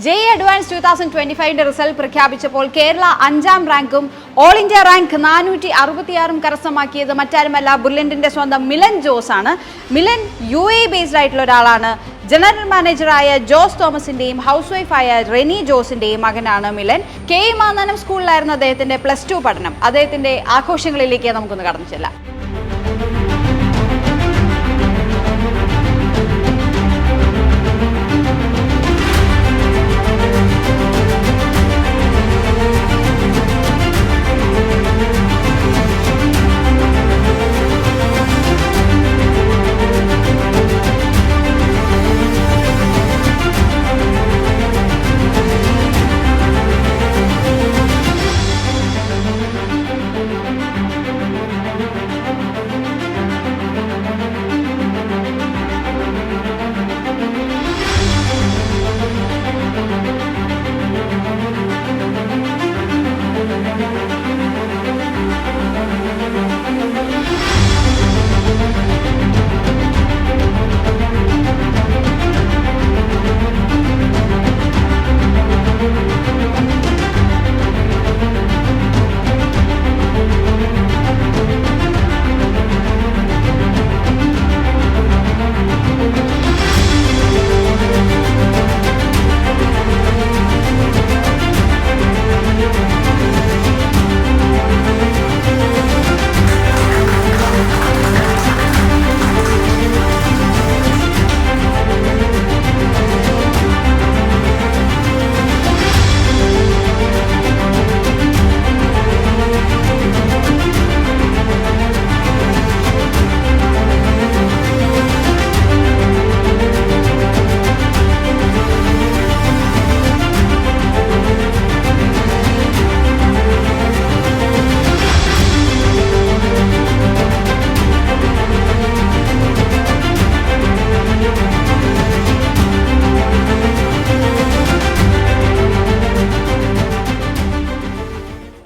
JEE Advanced 2025 result പ്രഖ്യാപിച്ചപ്പോൾ Kerala 5ാം റാങ്കും all India rank 466 കരസ്ഥമാക്കിയത് മറ്റാരുമല്ല ബ്രില്യന്റിന്റെ സ്വന്തം മിലൻ ജോസ് ആണ്. മിലൻ UAE ബേസ്ഡ് ആയിട്ടുള്ള ഒരാളാണ്. ജനറൽ മാനേജറായ ജോസ് തോമസിന്റെയും ഹൗസ് വൈഫായ റെനി ജോസിന്റെയും മകനാണ് മിലൻ. KE മാന്നാനം സ്കൂളിലായിരുന്നു അദ്ദേഹത്തിന്റെ +2 പഠനം. അദ്ദേഹത്തിന്റെ ആഘോഷങ്ങളിലേക്ക് നമുക്കൊന്ന് കടന്നു ചെല്ലാം.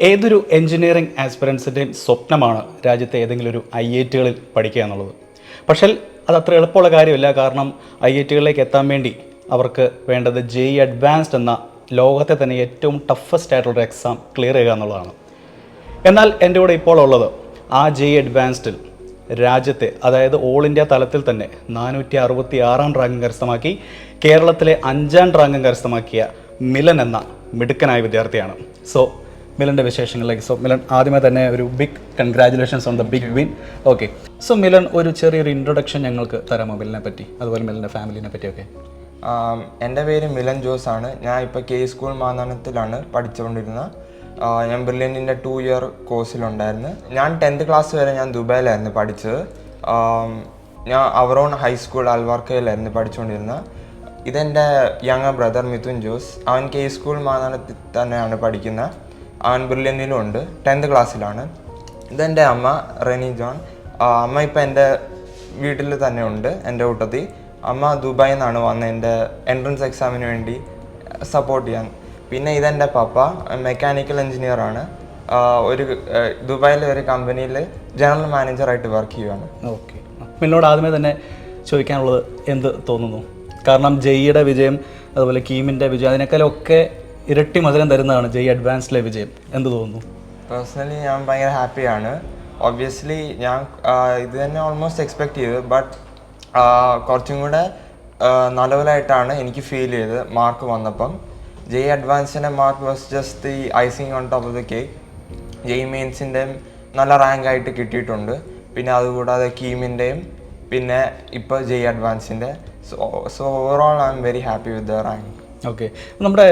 ഏതൊരു എഞ്ചിനീയറിംഗ് ആസ്പിറൻസിൻ്റെയും സ്വപ്നമാണ് രാജ്യത്തെ ഏതെങ്കിലും ഒരു IITകളിൽ പഠിക്കുക എന്നുള്ളത്. പക്ഷേ അത് അത്ര എളുപ്പമുള്ള കാര്യമില്ല. കാരണം IITകളിലേക്ക് എത്താൻ വേണ്ടി അവർക്ക് വേണ്ടത് JEE അഡ്വാൻസ്ഡ് എന്ന ലോകത്തെ തന്നെ ഏറ്റവും ടഫസ്റ്റ് ആയിട്ടുള്ളൊരു എക്സാം ക്ലിയർ ചെയ്യുക എന്നുള്ളതാണ്. എന്നാൽ എൻ്റെ കൂടെ ഇപ്പോൾ ഉള്ളത് ആ JEE അഡ്വാൻസ്ഡിൽ രാജ്യത്തെ, അതായത് ഓൾ ഇന്ത്യ തലത്തിൽ തന്നെ 466ാം റാങ്കും കരസ്ഥമാക്കി കേരളത്തിലെ 5ാം റാങ്കും കരസ്ഥമാക്കിയ മിലൻ എന്ന മിടുക്കനായ വിദ്യാർത്ഥിയാണ്. സോ മിലൻ്റെ വിശേഷങ്ങളിലേക്ക്. സോ മിലൻ, ആദ്യമേ തന്നെ ഒരു big congratulations on the big win. Okay, so Milan, ഒരു ചെറിയൊരു ഇൻട്രൊഡക്ഷൻ ഞങ്ങൾക്ക് തരാമോ മിലനെ പറ്റി, അതുപോലെ മിലൻ്റെ ഫാമിലിനെ പറ്റിയൊക്കെ? എൻ്റെ പേര് മിലൻ ജോസ് ആണ്. ഞാൻ ഇപ്പോൾ KE സ്കൂൾ മാന്നാനത്തിലാണ് പഠിച്ചുകൊണ്ടിരുന്നത്. ഞാൻ ബ്രില്യൻറ്റിൻ്റെ 2 ഇയർ കോഴ്സിലുണ്ടായിരുന്നു. ഞാൻ 10th ക്ലാസ് വരെ ഞാൻ ദുബായിലായിരുന്നു പഠിച്ചത്. ഞാൻ അവറോൺ ഹൈസ്കൂൾ അൽവാർക്കയിലായിരുന്നു പഠിച്ചുകൊണ്ടിരുന്നത്. ഇതെൻ്റെ യങ്ങർ ബ്രദർ മിഥുൻ ജോസ്. അവൻ KE സ്കൂൾ മാന്നാനത്തിൽ തന്നെയാണ് പഠിക്കുന്നത്. അവൻ ബ്രില്യൻറ്റിലും ഉണ്ട്, 10th ക്ലാസ്സിലാണ്. ഇതെൻ്റെ അമ്മ റെനി ജോൺ. അമ്മ ഇപ്പം എൻ്റെ വീട്ടിൽ തന്നെ ഉണ്ട്, എൻ്റെ കൂട്ടത്തിൽ. അമ്മ ദുബായിൽ നിന്നാണ് വന്നത് എൻ്റെ എൻട്രൻസ് എക്സാമിന് വേണ്ടി സപ്പോർട്ട് ചെയ്യാൻ. പിന്നെ ഇതെൻ്റെ പപ്പ മെക്കാനിക്കൽ എഞ്ചിനീയറാണ്. ഒരു ദുബായിലെ ഒരു കമ്പനിയിൽ ജനറൽ മാനേജറായിട്ട് വർക്ക് ചെയ്യുകയാണ്. ഓക്കെ, എന്നോട് ആദ്യമേ തന്നെ ചോദിക്കാനുള്ളത് എന്ത് തോന്നുന്നു? കാരണം JEEയുടെ വിജയം, അതുപോലെ കീമിൻ്റെ വിജയം, അതിനേക്കാളൊക്കെ ഇരട്ടി മധുരം തരുന്നതാണ് JEE അഡ്വാൻസ്ഡിലെ വിജയം. എന്ത് തോന്നുന്നു? പേഴ്സണലി ഞാൻ ഭയങ്കര ഹാപ്പിയാണ്. ഒബ്വിയസ്ലി ഞാൻ ഇത് തന്നെ ഓൾമോസ്റ്റ് എക്സ്പെക്റ്റ് ചെയ്തു. ബട്ട് കുറച്ചും കൂടെ നല്ലതായിട്ടാണ് എനിക്ക് ഫീൽ ചെയ്തത് മാർക്ക് വന്നപ്പം. JEE അഡ്വാൻസിൻ്റെ mark was just the icing on top of the cake. JEE മെയിൻസിൻ്റെയും നല്ല റാങ്കായിട്ട് കിട്ടിയിട്ടുണ്ട്. പിന്നെ അതുകൂടാതെ കീമിൻ്റെയും പിന്നെ ഇപ്പോൾ JEE അഡ്വാൻസിൻ്റെ. So overall I am very happy with the rank. Okay, നമ്മുടെ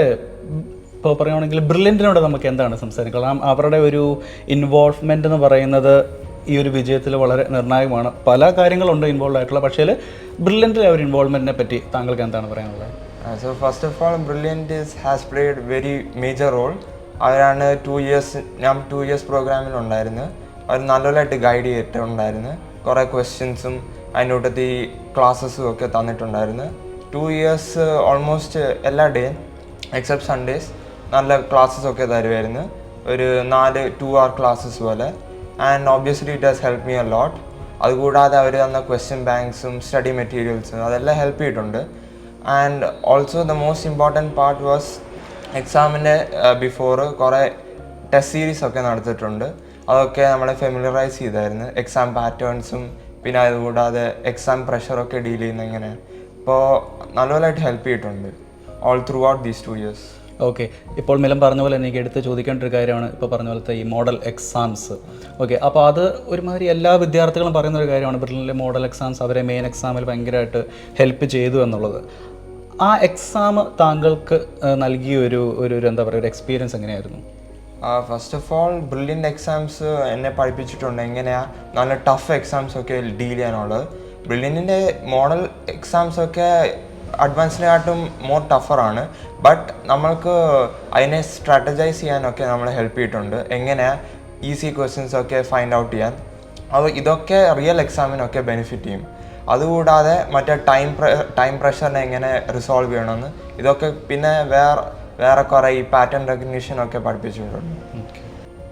ഇപ്പോൾ പറയുകയാണെങ്കിൽ ബ്രില്യൻറ്റിനോട് നമുക്ക് എന്താണ് സംസാരിക്കുക? കാരണം അവരുടെ ഒരു ഇൻവോൾവ്മെൻ്റ് എന്ന് പറയുന്നത് ഈ ഒരു വിജയത്തിൽ വളരെ നിർണായകമാണ്. പല കാര്യങ്ങളുണ്ട് ഇൻവോൾവ് ആയിട്ടുള്ള, പക്ഷേ ബ്രില്യൻറ്റിലെ ഒരു ഇൻവോൾവ്മെൻറ്റിനെ പറ്റി താങ്കൾക്ക് എന്താണ് പറയാനുള്ളത്? So first of all Brilliant has played very major role. അവരാണ് 2 ഇയേഴ്സ്, ഞാൻ 2 ഇയേഴ്സ് പ്രോഗ്രാമിലുണ്ടായിരുന്നു. അവർ നല്ലതായിട്ട് ഗൈഡ് ചെയ്തിട്ടുണ്ടായിരുന്നു. കുറേ ക്വസ്റ്റ്യൻസും അതിൻ്റെ കൂട്ടത്തിൽ ക്ലാസ്സസും ഒക്കെ തന്നിട്ടുണ്ടായിരുന്നു. 2 ഇയേഴ്സ് ഓൾമോസ്റ്റ് എല്ലാ ഡേയും എക്സെപ്റ്റ് സൺഡേസ് നല്ല ക്ലാസ്സസ് ഒക്കെ തരുമായിരുന്നു. ഒരു 4 2-hour ക്ലാസ്സസ് പോലെ. And obviously it has help me a ലോട്ട്. അതുകൂടാതെ അവർ തന്ന ക്വസ്റ്റ്യൻ ബാങ്ക്സും സ്റ്റഡി മെറ്റീരിയൽസും അതെല്ലാം ഹെൽപ്പ് ചെയ്തിട്ടുണ്ട്. And also the most important part was എക്സാമിൻ്റെ ബിഫോർ കുറേ ടെസ്റ്റ് സീരീസ് ഒക്കെ നടത്തിയിട്ടുണ്ട്. അതൊക്കെ നമ്മളെ ഫെമിലറൈസ് ചെയ്തായിരുന്നു, എക്സാം പാറ്റേൺസും പിന്നെ അതുകൂടാതെ എക്സാം പ്രഷറൊക്കെ ഡീൽ ചെയ്യുന്ന എങ്ങനെ. അപ്പോൾ നല്ലപോലെയായിട്ട് ഹെൽപ്പ് ചെയ്തിട്ടുണ്ട് all through out these 2 years. Okay, ഇപ്പോൾ മിലൻ പറഞ്ഞ പോലെ എനിക്ക് എടുത്ത് ചോദിക്കേണ്ട ഒരു കാര്യമാണ് ഇപ്പോൾ പറഞ്ഞ പോലത്തെ ഈ മോഡൽ എക്സാംസ്. ഓക്കെ, അപ്പോൾ അത് ഒരുമാതിരി എല്ലാ വിദ്യാർത്ഥികളും പറയുന്ന ഒരു കാര്യമാണ്, ബ്രില്ലിലെ മോഡൽ എക്സാംസ് അവരെ മെയിൻ എക്സാമിൽ ഭയങ്കരമായിട്ട് ഹെൽപ്പ് ചെയ്തു എന്നുള്ളത്. ആ എക്സാം താങ്കൾക്ക് നൽകിയ ഒരു എന്താ പറയുക, ഒരു എക്സ്പീരിയൻസ് എങ്ങനെയായിരുന്നു? First of all brilliant exams എന്നെ പഠിപ്പിച്ചിട്ടുണ്ട് എങ്ങനെയാണ് നല്ല ടഫ് എക്സാംസ് ഒക്കെ ഡീൽ ചെയ്യാനുള്ളത്. ബ്രില്യൻറ്റിൻ്റെ മോഡൽ എക്സാംസൊക്കെ അഡ്വാൻസിനെക്കാട്ടും മോർ ടഫറാണ്, ബട്ട് നമ്മൾക്ക് അതിനെ സ്ട്രാറ്റജൈസ് ചെയ്യാനൊക്കെ നമ്മളെ ഹെൽപ്പ് ചെയ്തിട്ടുണ്ട്, എങ്ങനെയാണ് ഈസി ക്വസ്റ്റ്യൻസൊക്കെ ഫൈൻഡ് ഔട്ട് ചെയ്യാൻ. അപ്പോൾ ഇതൊക്കെ റിയൽ എക്സാമിനൊക്കെ ബെനിഫിറ്റ് ചെയ്യും. അതുകൂടാതെ മറ്റേ ടൈം പ്രഷറിനെ എങ്ങനെ റിസോൾവ് ചെയ്യണമെന്ന് ഇതൊക്കെ പിന്നെ വേറെ കുറേ ഈ പാറ്റേൺ റെക്കഗ്നീഷനൊക്കെ പഠിപ്പിച്ചിട്ടുണ്ട്.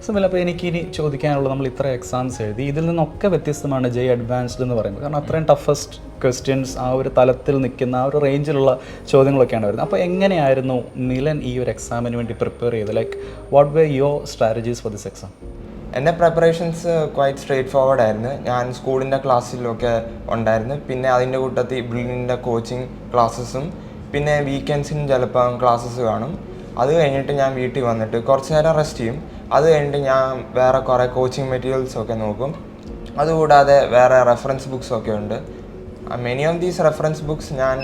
സിമിൽ, അപ്പോൾ എനിക്കിനി ചോദിക്കാനുള്ളത്, നമ്മൾ ഇത്ര എക്സാംസ് എഴുതി, ഇതിൽ നിന്നൊക്കെ വ്യത്യസ്തമാണ് ജെ അഡ്വാൻസ്ഡ് എന്ന് പറയുന്നത്. കാരണം അത്രയും ടഫസ്റ്റ് ക്വസ്റ്റ്യൻസ് ആ ഒരു തലത്തിൽ നിൽക്കുന്ന ആ ഒരു റേഞ്ചിലുള്ള ചോദ്യങ്ങളൊക്കെയാണ് വരുന്നത്. അപ്പോൾ എങ്ങനെയായിരുന്നു മിലൻ ഈ ഒരു എക്സാമിന് വേണ്ടി പ്രിപ്പയർ ചെയ്തത്? Like what way your strategies for this exam? എൻ്റെ പ്രിപ്പറേഷൻസ് ക്വൈറ്റ് സ്ട്രേറ്റ് ഫോർവേഡ് ആയിരുന്നു. ഞാൻ സ്കൂളിൻ്റെ ക്ലാസ്സിലൊക്കെ ഉണ്ടായിരുന്നു, പിന്നെ അതിൻ്റെ കൂട്ടത്തിൽ ബ്രില്ലിൻ്റെ കോച്ചിങ് ക്ലാസ്സസും പിന്നെ വീക്കെൻഡ്സിനും ചിലപ്പോൾ ക്ലാസ്സസ് കാണും. അത് കഴിഞ്ഞിട്ട് ഞാൻ വീട്ടിൽ വന്നിട്ട് കുറച്ച് നേരം റെസ്റ്റ് ചെയ്യും. അത് കഴിഞ്ഞിട്ട് ഞാൻ വേറെ കുറേ കോച്ചിങ് മെറ്റീരിയൽസൊക്കെ നോക്കും. അതുകൂടാതെ വേറെ റെഫറൻസ് ബുക്സൊക്കെ ഉണ്ട്. Many of these reference books ഞാൻ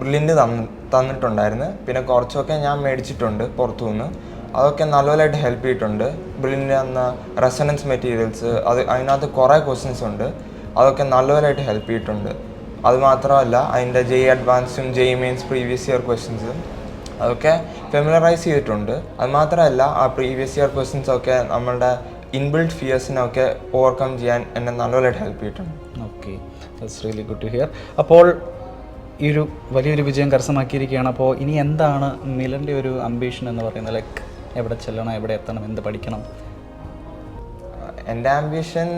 ബ്രില്ലിൻ്റ് തന്നിട്ടുണ്ടായിരുന്നു, പിന്നെ കുറച്ചൊക്കെ ഞാൻ മേടിച്ചിട്ടുണ്ട് പുറത്തുനിന്ന്. അതൊക്കെ നല്ലപോലെയായിട്ട് ഹെൽപ്പ് ചെയ്തിട്ടുണ്ട്. ബ്രില്ലിൻ്റെ തന്ന റെസണൻസ് മെറ്റീരിയൽസ് അതിനകത്ത് കുറേ ക്വസ്റ്റ്യൻസ് ഉണ്ട്, അതൊക്കെ നല്ലപോലെയായിട്ട് ഹെൽപ്പ് ചെയ്തിട്ടുണ്ട്. അതുമാത്രമല്ല അതിൻ്റെ ജെ അഡ്വാൻസും ജെ മെയിൻസ് പ്രീവിയസ് ഇയർ ക്വസ്റ്റ്യൻസും അതൊക്കെ ഫെമിലറൈസ് ചെയ്തിട്ടുണ്ട്. അതുമാത്രമല്ല ആ പ്രീവിയസ് ഇയർ ക്വസ്റ്റ്യൻസൊക്കെ നമ്മളുടെ ഇൻബിൽഡ് ഫിയേഴ്സിനൊക്കെ ഓവർകം ചെയ്യാൻ എന്നെ നല്ലപോലെയായിട്ട് ഹെൽപ്പ് ചെയ്തിട്ടുണ്ട്. Okay, that's really good to hear. അപ്പോൾ ഈ ഒരു വലിയൊരു വിജയം കരസ്ഥമാക്കിയിരിക്കുകയാണ്. അപ്പോൾ ഇനി എന്താണ് മിലൻ്റെ ഒരു അംബീഷൻ എന്ന് പറയുന്നത്? ലൈക്ക് എവിടെ ചെല്ലണം, എവിടെ എത്തണം, എന്ത് പഠിക്കണം? എൻ്റെ ആംബിഷൻ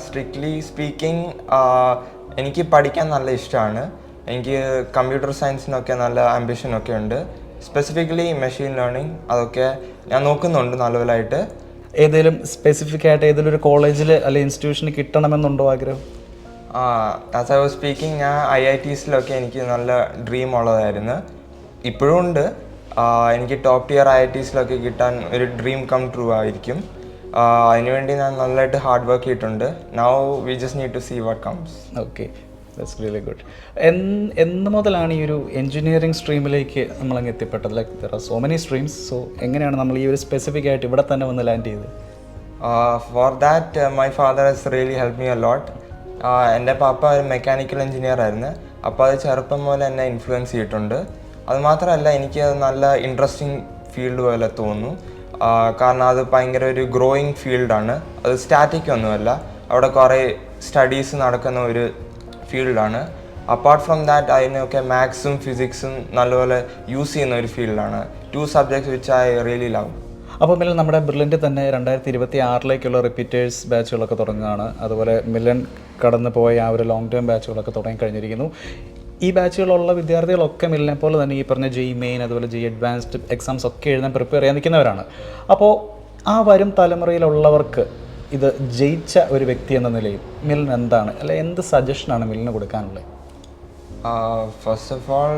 സ്ട്രിക്ട്ലി സ്പീക്കിംഗ് എനിക്ക് പഠിക്കാൻ നല്ല ഇഷ്ടമാണ്. എനിക്ക് കമ്പ്യൂട്ടർ സയൻസിനൊക്കെ നല്ല ആംബിഷനൊക്കെ ഉണ്ട്. സ്പെസിഫിക്കലി മെഷീൻ ലേണിംഗ് അതൊക്കെ ഞാൻ നോക്കുന്നുണ്ട് നല്ലപോലായിട്ട്. ഏതെങ്കിലും സ്പെസിഫിക് ആയിട്ട് ഏതെങ്കിലും ഒരു കോളേജിൽ അല്ലെങ്കിൽ ഇൻസ്റ്റിറ്റ്യൂഷന് കിട്ടണമെന്നുണ്ടോ ആഗ്രഹം? ആസ് ഐ വാസ് സ്പീക്കിംഗ്, ഞാൻ IITസിലൊക്കെ എനിക്ക് നല്ല ഡ്രീം ഉള്ളതായിരുന്നു, ഇപ്പോഴും ഉണ്ട്. എനിക്ക് ടോപ്പ് ടിയർ IITസിലൊക്കെ കിട്ടാൻ ഒരു ഡ്രീം കം ട്രൂ ആയിരിക്കും. അതിനുവേണ്ടി ഞാൻ നല്ലതായിട്ട് ഹാർഡ് വർക്ക് ചെയ്തിട്ടുണ്ട്. Now we just need to see what comes. Okay, that's really good. എന്ന് മുതലാണ് ഈ ഒരു എൻജിനീയറിംഗ് സ്ട്രീമിലേക്ക് നമ്മളങ്ങ് എത്തിപ്പെട്ടത്? Like there are so many streams, so എങ്ങനെയാണ് നമ്മൾ ഈ ഒരു സ്പെസിഫിക് ആയിട്ട് ഇവിടെ തന്നെ വന്ന് ലാൻഡ് ചെയ്തത്? For that my father has really help me a lot. എൻ്റെ പാപ്പ ഒരു മെക്കാനിക്കൽ എഞ്ചിനീയർ ആയിരുന്നു, അപ്പോൾ അത് ചെറുപ്പം പോലെ എന്നെ ഇൻഫ്ലുവൻസ് ചെയ്തിട്ടുണ്ട്. അതുമാത്രമല്ല എനിക്ക് നല്ല ഇൻട്രസ്റ്റിംഗ് ഫീൽഡ് പോലെ തോന്നുന്നു, കാരണം അത് ഭയങ്കര ഒരു ഗ്രോയിങ് ഫീൽഡാണ്. അത് സ്റ്റാറ്റിക് ഒന്നുമല്ല, അവിടെ കുറേ സ്റ്റഡീസ് നടക്കുന്ന ഒരു ഫീൽഡാണ്. അപ്പാർട്ട് ഫ്രം ദാറ്റ് അതിനൊക്കെ മാത്സും ഫിസിക്സും നല്ലപോലെ യൂസ് ചെയ്യുന്ന ഒരു ഫീൽഡാണ്. 2 subjects which I really love. അപ്പോൾ മിലൻ നമ്മുടെ ബ്രില്ലിൻ്റെ തന്നെ 2026 റിപ്പീറ്റേഴ്സ് ബാച്ചുകളൊക്കെ തുടങ്ങുകയാണ്. അതുപോലെ മിലൻ കടന്നു പോയ ആ ഒരു ലോങ് ടേം ബാച്ചുകളൊക്കെ തുടങ്ങിക്കഴിഞ്ഞിരിക്കുന്നു. ഈ ബാച്ചുകളുള്ള വിദ്യാർത്ഥികളൊക്കെ മിലിനെ പോലെ തന്നെ ഈ പറഞ്ഞ ജെ മെയിൻ അതുപോലെ ജെ അഡ്വാൻസ്ഡ് എക്സാംസ് ഒക്കെ എഴുതാൻ പ്രിപ്പയർ ചെയ്യാൻ നിൽക്കുന്നവരാണ്. അപ്പോൾ ആ വരും തലമുറയിലുള്ളവർക്ക് ഇത് ജയിച്ച ഒരു വ്യക്തി എന്ന നിലയിൽ മിലിൻ എന്താണ്, അല്ലെ എന്ത് സജഷനാണ് മിലിന് കൊടുക്കാനുള്ളത്? ഫസ്റ്റ് ഓഫ് ഓൾ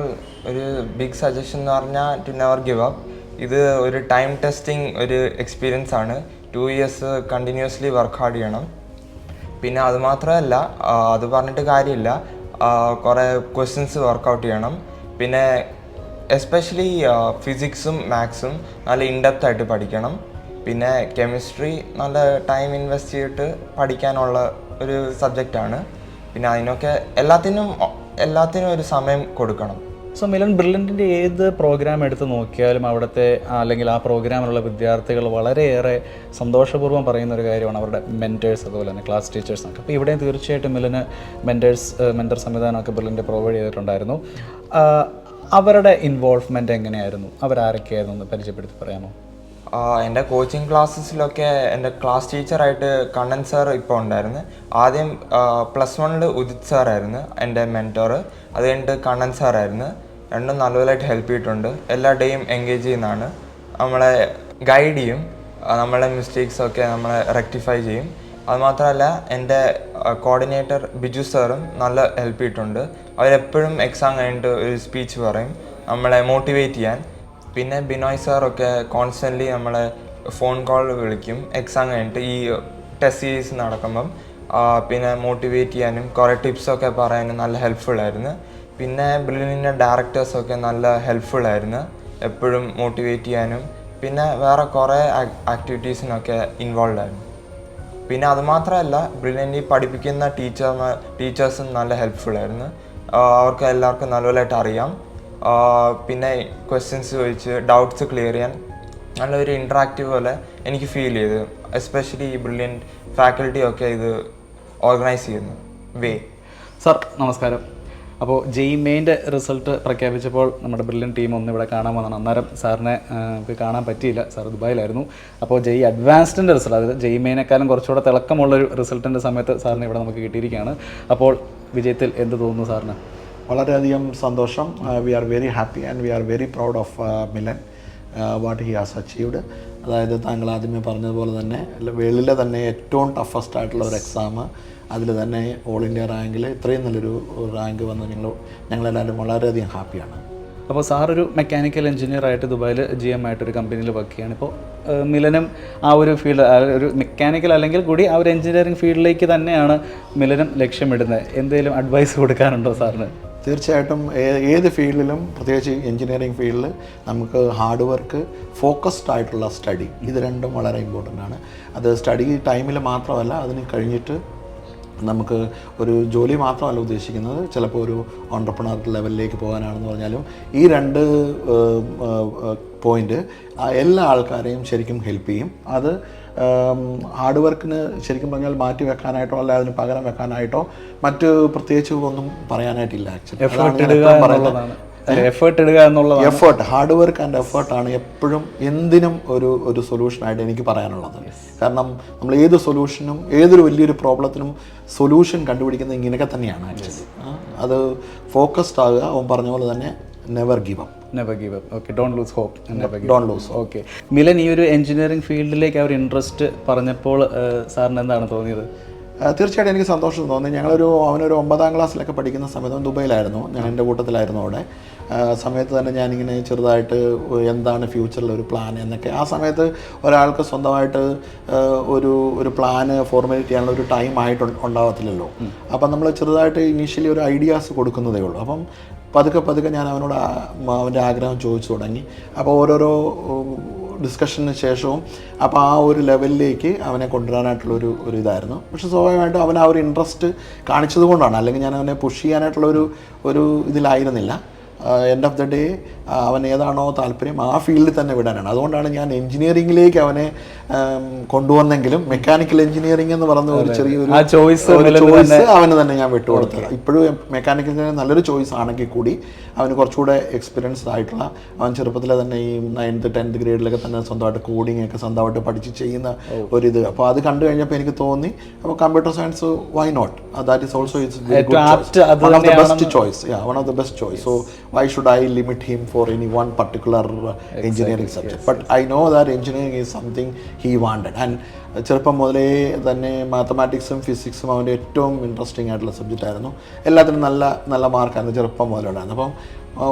ഒരു ബിഗ് സജഷൻ എന്ന് പറഞ്ഞാൽ ടു നെവർ ഗിവ് അപ്പ്. ഇത് ഒരു ടൈം ടെസ്റ്റിംഗ് ഒരു എക്സ്പീരിയൻസ് ആണ്. 2 years കണ്ടിന്യൂസ്ലി വർക്ക് ഹാർഡ് ചെയ്യണം. പിന്നെ അതുമാത്രമല്ല, അത് പറഞ്ഞിട്ട് കാര്യമില്ല, കുറേ ക്വസ്റ്റ്യൻസ് വർക്കൗട്ട് ചെയ്യണം. പിന്നെ എസ്പെഷ്യലി ഫിസിക്സും മാത്സും നല്ല ഇൻഡെപ്ത് ആയിട്ട് പഠിക്കണം. പിന്നെ കെമിസ്ട്രി നല്ല ടൈം ഇൻവെസ്റ്റ് ചെയ്തിട്ട് പഠിക്കാനുള്ള ഒരു സബ്ജക്റ്റാണ്. പിന്നെ അതിനൊക്കെ എല്ലാത്തിനും ഒരു സമയം കൊടുക്കണം. സോ മിലൻ ബ്രില്ലിൻ്റെ ഏത് പ്രോഗ്രാം എടുത്ത് നോക്കിയാലും അവിടുത്തെ അല്ലെങ്കിൽ ആ പ്രോഗ്രാമിലുള്ള വിദ്യാർത്ഥികൾ വളരെയേറെ സന്തോഷപൂർവ്വം പറയുന്ന ഒരു കാര്യമാണ് അവരുടെ മെൻറ്റേഴ്സ് അതുപോലെ തന്നെ ക്ലാസ് ടീച്ചേഴ്സൊക്കെ. അപ്പോൾ ഇവിടെയും തീർച്ചയായിട്ടും മിലന് മെൻറ്റർ സംവിധാനമൊക്കെ ബ്രില്ലിൻ്റെ പ്രൊവൈഡ് ചെയ്തിട്ടുണ്ടായിരുന്നു. അവരുടെ ഇൻവോൾവ്മെൻറ്റ് എങ്ങനെയായിരുന്നു, അവരാരൊക്കെയായിരുന്നു എന്ന് പരിചയപ്പെടുത്തി പറയാമോ? എൻ്റെ കോച്ചിങ് ക്ലാസ്സസിലൊക്കെ എൻ്റെ ക്ലാസ് ടീച്ചറായിട്ട് കണ്ണൻ സാർ ഇപ്പോൾ ഉണ്ടായിരുന്നു. ആദ്യം +1 ഉദിത് സാറായിരുന്നു എൻ്റെ മെൻറ്റോർ, അത് കഴിഞ്ഞിട്ട് കണ്ണൻ സാറായിരുന്നു. രണ്ടും നല്ലതായിട്ട് ഹെൽപ്പ് ചെയ്തിട്ടുണ്ട്. എല്ലാ ഡേയും എൻഗേജ് ചെയ്യുന്നതാണ്, നമ്മളെ ഗൈഡ് ചെയ്യും, നമ്മളെ മിസ്റ്റേക്സൊക്കെ നമ്മളെ റെക്ടിഫൈ ചെയ്യും. അതുമാത്രമല്ല എൻ്റെ കോർഡിനേറ്റർ ബിജു സാറും നല്ല ഹെൽപ്പ് ചെയ്തിട്ടുണ്ട്. അവരെപ്പോഴും എക്സാം കഴിഞ്ഞിട്ട് ഒരു സ്പീച്ച് പറയും നമ്മളെ മോട്ടിവേറ്റ് ചെയ്യാൻ. പിന്നെ ബിനോയ് സാറൊക്കെ കോൺസ്റ്റൻ്റ്ലി നമ്മളെ ഫോൺ കോൾ വിളിക്കും എക്സാം കഴിഞ്ഞിട്ട് ഈ ടെസ്റ്റ് സീരീസ് നടക്കുമ്പം. പിന്നെ മോട്ടിവേറ്റ് ചെയ്യാനും കുറേ ടിപ്സൊക്കെ പറയാനും നല്ല ഹെൽപ്ഫുള്ളായിരുന്നു. പിന്നെ ബ്രില്യൻറ്റിൻ്റെ ഡയറക്ടേഴ്സൊക്കെ നല്ല ഹെൽപ്ഫുള്ളായിരുന്നു, എപ്പോഴും മോട്ടിവേറ്റ് ചെയ്യാനും പിന്നെ വേറെ കുറേ ആക്ടിവിറ്റീസിനൊക്കെ ഇൻവോൾവ് ആയിരുന്നു. പിന്നെ അതുമാത്രമല്ല ബ്രില്യൻറ്റിൽ പഠിപ്പിക്കുന്ന ടീച്ചേഴ്സും നല്ല ഹെൽപ്ഫുള്ളായിരുന്നു. അവർക്ക് എല്ലാവർക്കും നല്ലതായിട്ട് അറിയാം. പിന്നെ ക്വസ്റ്റ്യൻസ് ചോദിച്ച് ഡൗട്ട്സ് ക്ലിയർ ചെയ്യാൻ നല്ലൊരു ഇൻട്രാക്റ്റീവ് പോലെ എനിക്ക് ഫീൽ ചെയ്തു. എസ്പെഷ്യലി ഈ ബ്രില്യൻറ്റ് ഫാക്കൽറ്റിയൊക്കെ ഇത് ഓർഗനൈസ് ചെയ്യുന്നു വേ. സാർ നമസ്കാരം. അപ്പോൾ ജെയ് മെയിൻ്റെ റിസൾട്ട് പ്രഖ്യാപിച്ചപ്പോൾ നമ്മുടെ ബ്രില്യൻ ടീം ഒന്ന് ഇവിടെ കാണാൻ വന്നതാണ്. അന്നേരം സാറിനെ ഇപ്പോൾ കാണാൻ പറ്റിയില്ല, സാർ ദുബായിലായിരുന്നു. അപ്പോൾ ജെയ് അഡ്വാൻസ്ഡിൻ്റെ റിസൾട്ട്, അതായത് ജെയ് മെയിനേക്കാളും കുറച്ചുകൂടെ തിളക്കമുള്ളൊരു റിസൾട്ടിൻ്റെ സമയത്ത് സാറിന് ഇവിടെ നമുക്ക് കിട്ടിയിരിക്കുകയാണ്. അപ്പോൾ വിജയത്തിൽ എന്ത് തോന്നുന്നു സാറിന്? വളരെയധികം സന്തോഷം. We are very happy and we are very proud of Milan what he has achieved. അതായത് താങ്കൾ ആദ്യമേ പറഞ്ഞതുപോലെ തന്നെ വേൾഡിലെ തന്നെ ഏറ്റവും ടഫസ്റ്റ് ആയിട്ടുള്ള ഒരു എക്സാം, അതിൽ തന്നെ ഓൾ ഇന്ത്യ റാങ്കിൽ ഇത്രയും നല്ലൊരു റാങ്ക് വന്ന് ഞങ്ങളെല്ലാവരും വളരെയധികം ഹാപ്പിയാണ്. അപ്പോൾ സാറൊരു മെക്കാനിക്കൽ എഞ്ചിനീയർ ആയിട്ട് ദുബായിൽ GM ആയിട്ടൊരു കമ്പനിയിൽ വർക്ക് ചെയ്യാണ്. ഇപ്പോൾ മിലനും ആ ഒരു ഫീൽഡ്, ഒരു മെക്കാനിക്കൽ അല്ലെങ്കിൽ കൂടി ആ ഒരു എഞ്ചിനീയറിംഗ് ഫീൽഡിലേക്ക് തന്നെയാണ് മിലനും ലക്ഷ്യമിടുന്നത്. എന്തെങ്കിലും അഡ്വൈസ് കൊടുക്കാനുണ്ടോ സാറിന്? തീർച്ചയായിട്ടും ഏത് ഫീൽഡിലും, പ്രത്യേകിച്ച് എഞ്ചിനീയറിംഗ് ഫീൽഡിൽ നമുക്ക് ഹാർഡ് വർക്ക്, ഫോക്കസ്ഡ് ആയിട്ടുള്ള സ്റ്റഡി, ഇത് രണ്ടും വളരെ ഇമ്പോർട്ടൻ്റ് ആണ്. അത് സ്റ്റഡി ടൈമിൽ മാത്രമല്ല, അതിന് കഴിഞ്ഞിട്ട് നമുക്ക് ഒരു ജോലി മാത്രമല്ല ഉദ്ദേശിക്കുന്നത്, ചിലപ്പോൾ ഒരു ഓൺട്രപ്രണർ ലെവലിലേക്ക് പോകാനാണെന്ന് പറഞ്ഞാലും ഈ രണ്ട് പോയിൻ്റ് എല്ലാ ആൾക്കാരെയും ശരിക്കും ഹെൽപ്പ് ചെയ്യും. അത് ഹാർഡ് വർക്കിന് ശരിക്കും പറഞ്ഞാൽ മാറ്റി വെക്കാനായിട്ടോ അല്ല അതിന് പകരം വെക്കാനായിട്ടോ മറ്റ് പ്രത്യേകിച്ച് ഒന്നും പറയാനായിട്ടില്ല. Actually effort, hard work and എഫേർട്ടാണ് എപ്പോഴും എന്തിനും ഒരു സൊല്യൂഷനായിട്ട് എനിക്ക് പറയാനുള്ളത്. കാരണം നമ്മൾ ഏത് സൊല്യൂഷനും, ഏതൊരു വലിയൊരു പ്രോബ്ലത്തിനും സൊല്യൂഷൻ കണ്ടുപിടിക്കുന്നത് ഇങ്ങനെയൊക്കെ തന്നെയാണ്. ആക്ച്വലി അത് ഫോക്കസ്ഡ് ആകുക. അവൻ പറഞ്ഞ പോലെ തന്നെ never give up. Okay, don't lose hope. Okay, Milan ഈ ഒരു എഞ്ചിനീയറിംഗ് ഫീൽഡിലേക്ക് ആ ഒരു ഇൻട്രസ്റ്റ് പറഞ്ഞപ്പോൾ സാറിന് എന്താണ് തോന്നിയത്? തീർച്ചയായിട്ടും എനിക്ക് സന്തോഷം തോന്നി. അവനൊരു 9ാം ക്ലാസ്സിലൊക്കെ പഠിക്കുന്ന സമയത്ത് ദുബൈയിലായിരുന്നു, ഞാൻ എൻ്റെ കൂട്ടത്തിലായിരുന്നു അവിടെ. സമയത്ത് തന്നെ ഞാനിങ്ങനെ ചെറുതായിട്ട് എന്താണ് ഫ്യൂച്ചറിൽ ഒരു പ്ലാൻ എന്നൊക്കെ, ആ സമയത്ത് ഒരാൾക്ക് സ്വന്തമായിട്ട് ഒരു പ്ലാന് ഫോർമുലേറ്റ് ചെയ്യാനുള്ള ഒരു ടൈം ആയിട്ട് ഉണ്ടാകത്തില്ലല്ലോ. അപ്പം നമ്മൾ ചെറുതായിട്ട് ഇനീഷ്യലി ഒരു ഐഡിയാസ് കൊടുക്കുന്നതേ ഉള്ളൂ. അപ്പം പതുക്കെ ഞാൻ അവനോട് അവൻ്റെ ആഗ്രഹം ചോദിച്ചു തുടങ്ങി. അപ്പോൾ ഓരോരോ ഡിസ്കഷന് ശേഷവും അപ്പോൾ ആ ഒരു ലെവലിലേക്ക് അവനെ കൊണ്ടുവരാനായിട്ടുള്ളൊരു ഇതായിരുന്നു. പക്ഷേ സ്വാഭാവികമായിട്ടും അവൻ ആ ഒരു ഇൻട്രസ്റ്റ് കാണിച്ചത് കൊണ്ടാണ്, അല്ലെങ്കിൽ ഞാൻ അവനെ പുഷ് ചെയ്യാനായിട്ടുള്ള ഒരു ഇതിലായിരുന്നില്ല. എൻഡ് ഓഫ് ദ ഡേ അവൻ ഏതാണോ താല്പര്യം ആ ഫീൽഡിൽ തന്നെ വിടാനാണ്. അതുകൊണ്ടാണ് ഞാൻ എഞ്ചിനീയറിംഗിലേക്ക് അവനെ കൊണ്ടുവന്നെങ്കിലും മെക്കാനിക്കൽ എഞ്ചിനീയറിംഗ് എന്ന് പറഞ്ഞ ഒരു ചെറിയൊരു ചോയ്സ് അവന് തന്നെ ഞാൻ വിട്ടുകൊടുത്തത്. ഇപ്പോഴും മെക്കാനിക്കൽ നല്ലൊരു ചോയ്സ് ആണെങ്കിൽ കൂടി അവന് കുറച്ചുകൂടെ എക്സ്പീരിയൻസ്ഡ് ആയിട്ടുള്ള, അവൻ ചെറുപ്പത്തിലെ തന്നെ ഈ 9th 10th ഗ്രേഡിലൊക്കെ തന്നെ സ്വന്തമായിട്ട് കോഡിംഗ് ഒക്കെ സ്വന്തമായിട്ട് പഠിച്ച് ചെയ്യുന്ന ഒരിത്. അപ്പോൾ അത് കണ്ടു കഴിഞ്ഞപ്പോൾ എനിക്ക് തോന്നി, അപ്പോൾ computer science why not, that is also it's very good choice, one of the best choice. One of the best choice. So why should I limit him for any one particular engineering subject? But I know that engineering is something he wanted. And ചെറുപ്പം മുതലേ തന്നെ മാത്തമാറ്റിക്സും ഫിസിക്സും അവൻ്റെ ഏറ്റവും interesting ആയിട്ടുള്ള subject ആയിരുന്നു. എല്ലാത്തിനും നല്ല മാർക്കായിരുന്നു ചെറുപ്പം മുതലുണ്ടായിരുന്നു. അപ്പം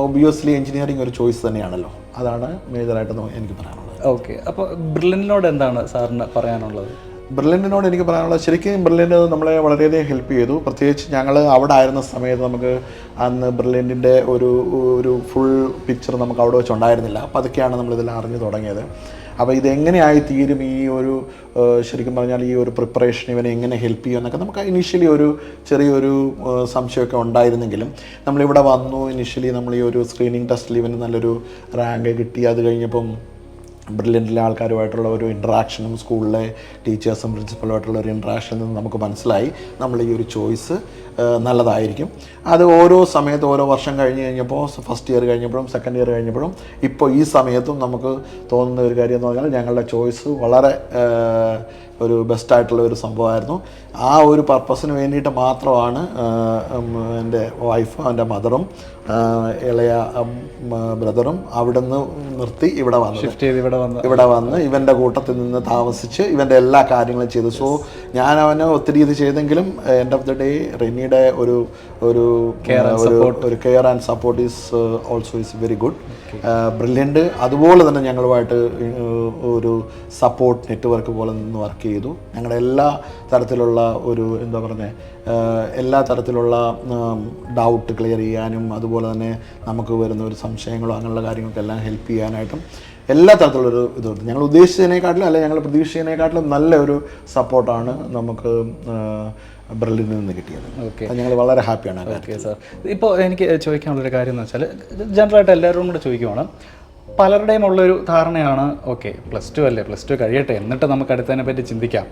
ഒബ്വിയസ്ലി എഞ്ചിനീയറിംഗ് ഒരു ചോയ്സ് തന്നെയാണല്ലോ. അതാണ് മേജറായിട്ട് എനിക്ക് പറയാനുള്ളത്. ഓക്കെ, അപ്പോൾ ബ്രില്യൻറ്റിനോട് എന്താണ് സാറിന് പറയാനുള്ളത്? ബ്രില്യൻറ്റിനോട് എനിക്ക് പറയാനുള്ളത്, ശരിക്കും ബ്രില്യൻറ്റ് നമ്മളെ വളരെയധികം ഹെൽപ്പ് ചെയ്തു. പ്രത്യേകിച്ച് ഞങ്ങൾ അവിടെ ആയിരുന്ന സമയത്ത് നമുക്ക് അന്ന് ബ്രില്യൻറ്റിൻ്റെ ഒരു ഫുൾ പിക്ചർ നമുക്ക് അവിടെ വെച്ചുണ്ടായിരുന്നില്ല. അപ്പോൾ അതൊക്കെയാണ് നമ്മളിതെല്ലാം അറിഞ്ഞു തുടങ്ങിയത്. അപ്പോൾ ഇതെങ്ങനെയായി തീരും, ഈ ഒരു ശരിക്കും പറഞ്ഞാൽ ഈ ഒരു പ്രിപ്പറേഷൻ ഇവനെ എങ്ങനെ ഹെൽപ്പ് ചെയ്യും എന്നൊക്കെ നമുക്ക് ഇനീഷ്യലി ഒരു ചെറിയൊരു സംശയമൊക്കെ ഉണ്ടായിരുന്നെങ്കിലും നമ്മളിവിടെ വന്നു. ഇനീഷ്യലി നമ്മൾ ഈ ഒരു സ്ക്രീനിങ് ടെസ്റ്റിൽ ഇവന് നല്ലൊരു റാങ്ക് കിട്ടി. അത് കഴിഞ്ഞപ്പം ബ്രില്യൻറ്റിലെ ആൾക്കാരുമായിട്ടുള്ള ഒരു ഇൻട്രാക്ഷനും സ്കൂളിലെ ടീച്ചേഴ്സും പ്രിൻസിപ്പലുമായിട്ടുള്ള ഒരു ഇൻട്രാക്ഷനിൽ നിന്ന് നമുക്ക് മനസ്സിലായി നമ്മൾ ഈ ഒരു ചോയ്സ് നല്ലതായിരിക്കും. അത് ഓരോ സമയത്ത് ഓരോ വർഷം കഴിഞ്ഞപ്പോൾ, ഫസ്റ്റ് ഇയർ കഴിഞ്ഞപ്പോഴും സെക്കൻഡ് ഇയർ കഴിഞ്ഞപ്പോഴും ഇപ്പോൾ ഈ സമയത്തും നമുക്ക് തോന്നുന്ന ഒരു കാര്യം എന്ന് പറഞ്ഞാൽ ഞങ്ങളുടെ ചോയ്സ് വളരെ ഒരു ബെസ്റ്റായിട്ടുള്ള ഒരു സംഭവമായിരുന്നു. ആ ഒരു പർപ്പസിന് വേണ്ടിയിട്ട് മാത്രമാണ് എൻ്റെ വൈഫും എൻ്റെ മദറും ഇളയ ബ്രദറും അവിടെ നിന്ന് നിർത്തി ഇവിടെ വന്ന് ഇവൻ്റെ കൂട്ടത്തിൽ നിന്ന് താമസിച്ച് ഇവൻ്റെ എല്ലാ കാര്യങ്ങളും ചെയ്തു. സോ ഞാൻ അവന് ഒത്തിരി ഇത് ചെയ്തെങ്കിലും എൻഡ് ഓഫ് ദ ഡേ റെനിയുടെ ഒരു care and support is also is very good. Brilliant അതുപോലെ തന്നെ ഞങ്ങളുമായിട്ട് ഒരു സപ്പോർട്ട് നെറ്റ്വർക്ക് പോലെ നിന്ന് വർക്ക് ചെയ്തു. ഞങ്ങളുടെ എല്ലാ തരത്തിലുള്ള ഒരു എന്താ പറയുന്നത് എല്ലാ തരത്തിലുള്ള ഡൗട്ട് ക്ലിയർ ചെയ്യാനും അതുപോലെ തന്നെ നമുക്ക് വരുന്ന ഒരു സംശയങ്ങളോ അങ്ങനെയുള്ള കാര്യങ്ങൾക്കെല്ലാം ഹെൽപ്പ് ചെയ്യാനായിട്ടും എല്ലാ തരത്തിലുള്ളൊരു ഇതുണ്ട്. ഞങ്ങൾ ഉദ്ദേശിച്ചതിനെക്കാട്ടിലും അല്ലെങ്കിൽ ഞങ്ങൾ പ്രതീക്ഷിച്ചതിനെക്കാട്ടിലും നല്ല ഒരു സപ്പോർട്ടാണ് നമുക്ക് ബ്രില്യൻ്റിൽ നിന്ന് കിട്ടിയത്. ഓക്കെ, ഞങ്ങൾ വളരെ ഹാപ്പിയാണ്. ഓക്കെ സാർ, ഇപ്പോൾ എനിക്ക് ചോദിക്കാനുള്ളൊരു കാര്യം എന്ന് വെച്ചാൽ ജനറലായിട്ട് എല്ലാവരും കൂടെ ചോദിക്കുവാണ്. പലരുടെയും ഉള്ളൊരു ധാരണയാണ് ഓക്കെ +2 അല്ലേ, +2 കഴിയട്ടെ എന്നിട്ട് നമുക്ക് അടുത്തതിനെ പറ്റി ചിന്തിക്കാം,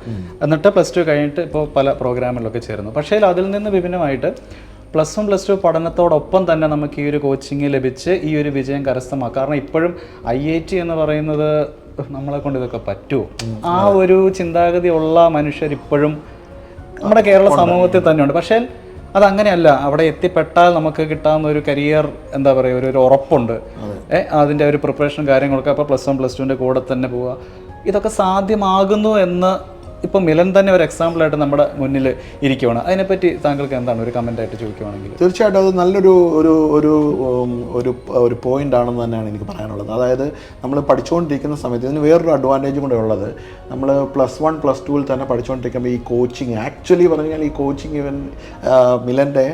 എന്നിട്ട് +2 കഴിഞ്ഞിട്ട് ഇപ്പോൾ പല പ്രോഗ്രാമിലൊക്കെ ചേരുന്നു. പക്ഷേ അതിൽ നിന്ന് വിഭിന്നമായിട്ട് +1 +2 പഠനത്തോടൊപ്പം തന്നെ നമുക്ക് ഈ ഒരു കോച്ചിങ് ലഭിച്ച് ഈ ഒരു വിജയം കരസ്ഥമാക്കാം. കാരണം ഇപ്പോഴും IIT എന്ന് പറയുന്നത് നമ്മളെ കൊണ്ട് ഇതൊക്കെ പറ്റുമോ, ആ ഒരു ചിന്താഗതി ഉള്ള മനുഷ്യരിപ്പോഴും നമ്മുടെ കേരള സമൂഹത്തിൽ തന്നെയുണ്ട്. പക്ഷേ അതങ്ങനെയല്ല. അവിടെ എത്തിപ്പെട്ടാൽ നമുക്ക് കിട്ടാവുന്ന ഒരു കരിയർ എന്താ പറയുക, ഒരു ഉറപ്പുണ്ട്. അതിൻ്റെ ഒരു പ്രിപ്പറേഷൻ കാര്യങ്ങളൊക്കെ അപ്പോൾ +1 +2ൻ്റെ കൂടെ തന്നെ പോവുക, ഇതൊക്കെ സാധ്യമാകുന്നു എന്ന് ഇപ്പോൾ മിലൻ തന്നെ ഒരു എക്സാമ്പിളായിട്ട് നമ്മുടെ മുന്നിൽ ഇരിക്കുവാണ്. അതിനെപ്പറ്റി താങ്കൾക്ക് എന്താണ് ഒരു കമൻ്റായിട്ട് ചോദിക്കുവാണെങ്കിൽ? തീർച്ചയായിട്ടും അത് നല്ലൊരു ഒരു ഒരു ഒരു ഒരു പോയിന്റ് ആണെന്ന് തന്നെയാണ് എനിക്ക് പറയാനുള്ളത്. അതായത് നമ്മൾ പഠിച്ചുകൊണ്ടിരിക്കുന്ന സമയത്ത് ഇതിന് വേറൊരു അഡ്വാൻറ്റേജും കൂടെ ഉള്ളത്, നമ്മൾ +1 +2 തന്നെ പഠിച്ചുകൊണ്ടിരിക്കുമ്പോൾ ഈ കോച്ചിങ് ആക്ച്വലി പറഞ്ഞു കഴിഞ്ഞാൽ ഈ കോച്ചിങ് ഇവൻ മിലൻ്റെ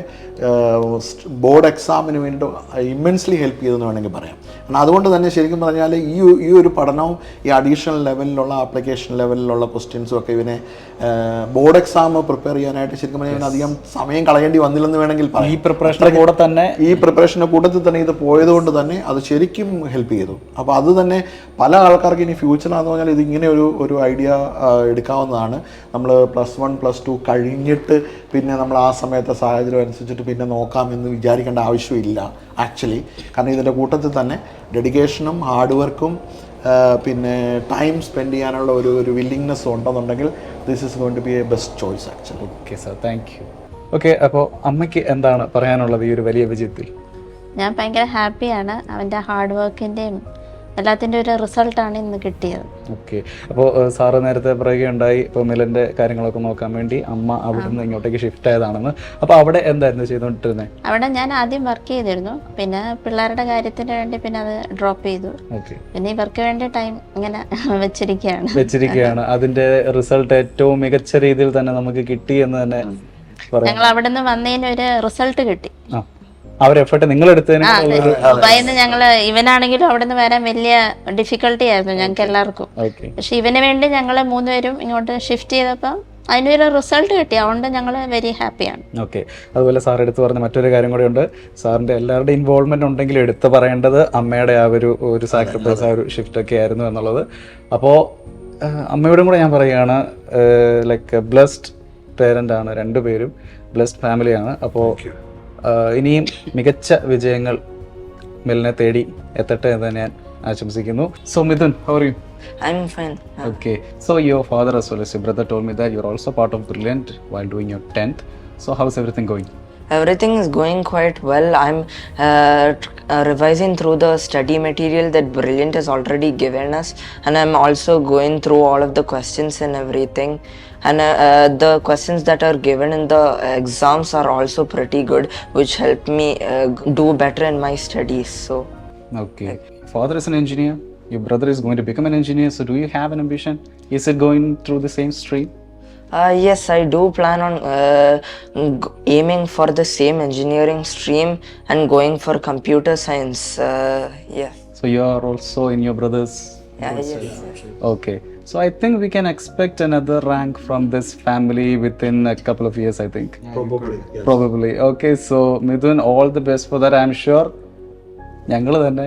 ബോർഡ് എക്സാമിന് വേണ്ടി ഇമ്മൻസ്ലി ഹെൽപ്പ് ചെയ്തെന്ന് വേണമെങ്കിൽ പറയാം. കാരണം അതുകൊണ്ട് തന്നെ ശരിക്കും പറഞ്ഞാൽ ഈ ഒരു പഠനവും ഈ അഡീഷണൽ ലെവലിലുള്ള ആപ്ലിക്കേഷൻ ലെവലിലുള്ള ക്വസ്റ്റ്യൻസും ഒക്കെ ഇവനെ ബോർഡ് എക്സാം പ്രിപ്പയർ ചെയ്യാനായിട്ട് ശരിക്കും പറഞ്ഞാൽ അധികം സമയം കളയേണ്ടി വന്നില്ലെന്ന് വേണമെങ്കിൽ പറയാം. ഈ പ്രിപ്പറേഷൻ്റെ കൂട്ടത്തിൽ തന്നെ ഇത് പോയതുകൊണ്ട് തന്നെ അത് ശരിക്കും ഹെൽപ്പ് ചെയ്തു. അപ്പോൾ അത് തന്നെ പല ആൾക്കാർക്ക് ഇനി ഫ്യൂച്ചറാണെന്ന് പറഞ്ഞാൽ ഇതിങ്ങനെ ഒരു ഐഡിയ എടുക്കാവുന്നതാണ്. നമ്മൾ +1 +2 കഴിഞ്ഞിട്ട് പിന്നെ നമ്മൾ ആ സമയത്തെ സാഹചര്യം അനുസരിച്ചിട്ട് പിന്നെ നോക്കാമെന്ന് വിചാരിക്കേണ്ട ആവശ്യമില്ല ആക്ച്വലി. കാരണം ഇതിൻ്റെ കൂട്ടത്തിൽ തന്നെ ഡെഡിക്കേഷനും ഹാർഡ് വർക്കും പിന്നെ ടൈം സ്പെൻഡ് ചെയ്യാനുള്ള ഒരു വില്ലിങ്നെസ് ഉണ്ടെന്നുണ്ടെങ്കിൽ this is going to be a best choice actually. Okay sir, thank you. Okay, അപ്പോൾ അമ്മയ്ക്ക് എന്താണ് പറയാനുള്ളത് ഈ ഒരു വലിയ വിജയത്തിൽ? ഞാൻ ഭയങ്കര ഹാപ്പിയാണ്. അവൻ്റെ ഹാർഡ് വർക്കിൻ്റെയും എല്ലാത്തിൻ്റെ ഒരു റിസൾട്ടാണ് ഇന്ന് കിട്ടിയത്. ഓക്കെ, അപ്പോൾ സാറ് നേരത്തെ പറയുകയുണ്ടായി ഇപ്പോൾ മിലൻ്റെ കാര്യങ്ങളൊക്കെ നോക്കാൻ വേണ്ടി അമ്മ അവിടെ നിന്ന് ഇങ്ങോട്ടേക്ക് ഷിഫ്റ്റ് ആയതാണെന്ന്. അപ്പോൾ അവിടെ എന്തായിരുന്നു ചെയ്തുകൊണ്ടിരുന്നത്? അവിടെ ഞാൻ ആദ്യം വർക്ക് ചെയ്തിരുന്നു, പിന്നെ പിള്ളേരുടെ കാര്യത്തിന് വേണ്ടി പിന്നെ അത് ഡ്രോപ്പ് ചെയ്തു. ഓക്കെ, പിന്നെ ഇവർക്ക് വേണ്ടി ടൈം ഇങ്ങനെ വെച്ചിരിക്കുകയാണ്. അതിൻ്റെ റിസൾട്ട് ഏറ്റവും മികച്ച രീതിയിൽ തന്നെ നമുക്ക് കിട്ടി എന്ന് തന്നെ പറയാം. ഞങ്ങൾ അവിടെ നിന്ന് വന്നതിന് ഒരു റിസൾട്ട് കിട്ടി. അവരെഫേർട്ട് നിങ്ങളെടുത്തതിന് ഭയന്ന് ഞങ്ങള് ഇവനാണെങ്കിലും അവിടെ നിന്ന് വരാൻ വലിയ ഡിഫിക്കൽട്ടി ആയിരുന്നു ഞങ്ങൾക്ക് എല്ലാവർക്കും. പക്ഷെ ഇവന് വേണ്ടി ഞങ്ങള് 3 പേരും ഇങ്ങോട്ട് ഷിഫ്റ്റ് ചെയ്തപ്പോൾ അതിനൊരു റിസൾട്ട് കിട്ടി. അതുകൊണ്ട് ഞങ്ങൾ വെരി ഹാപ്പിയാണ്. ഓക്കെ, അതുപോലെ സാർ എടുത്തു പറഞ്ഞ മറ്റൊരു കാര്യം കൂടെ ഉണ്ട്. സാറിൻ്റെ എല്ലാവരുടെ ഇൻവോൾവ്മെന്റ് ഉണ്ടെങ്കിലും എടുത്തു പറയേണ്ടത് അമ്മയുടെ ആ ഒരു സാക്രിഫൈസ്, ആ ഒരു ഷിഫ്റ്റ് ഒക്കെ ആയിരുന്നു എന്നുള്ളത്. അപ്പോൾ അമ്മയോടും കൂടെ ഞാൻ പറയുകയാണ്, ലൈക്ക് ബ്ലെസ്ഡ് പേരൻ്റ് ആണ്, 2 പേരും ബ്ലെസ്ഡ് ഫാമിലിയാണ്. അപ്പോൾ ഇനിയും മികച്ച വിജയങ്ങൾ മിലിനെ തേടി എത്തട്ടെ എന്ന് ഞാൻ ആശംസിക്കുന്നു. So Mithun, how are you? I'm fine. Okay, so your father as well as your brother told me that you're also part of Brilliant while doing your 10th. So how's everything going? Everything is going quite well. I'm revising through the study material that Brilliant has already given us, and I'm also going through all of the questions and everything. And the questions that are given in the exams are also pretty good, which help me do better in my studies. So okay, father is an engineer, your brother is going to become an engineer, so do you have an ambition? Is it going through the same stream? Yes, I do plan on aiming for the same engineering stream and going for computer science. Yeah. So you are also in your brother's? Yeah, yes. Okay, so I think we can expect another rank from this family within a couple of years, I think. Probably. Yes. Probably. Okay, so Midhun, all the best for that. I'm sure ഞങ്ങൾ തന്നെ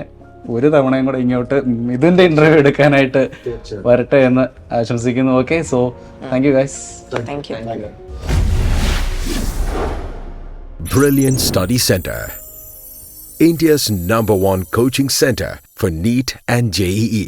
ഒരു തവണയും കൂടെ ഇങ്ങോട്ട് മിഥുൻ്റെ interview എടുക്കാനായിട്ട് വരട്ടെ എന്ന് ആശംസിക്കുന്നു. Okay, so thank you guys. Thank you. Brilliant Study Center, India's #1 coaching center for NEET and JEE.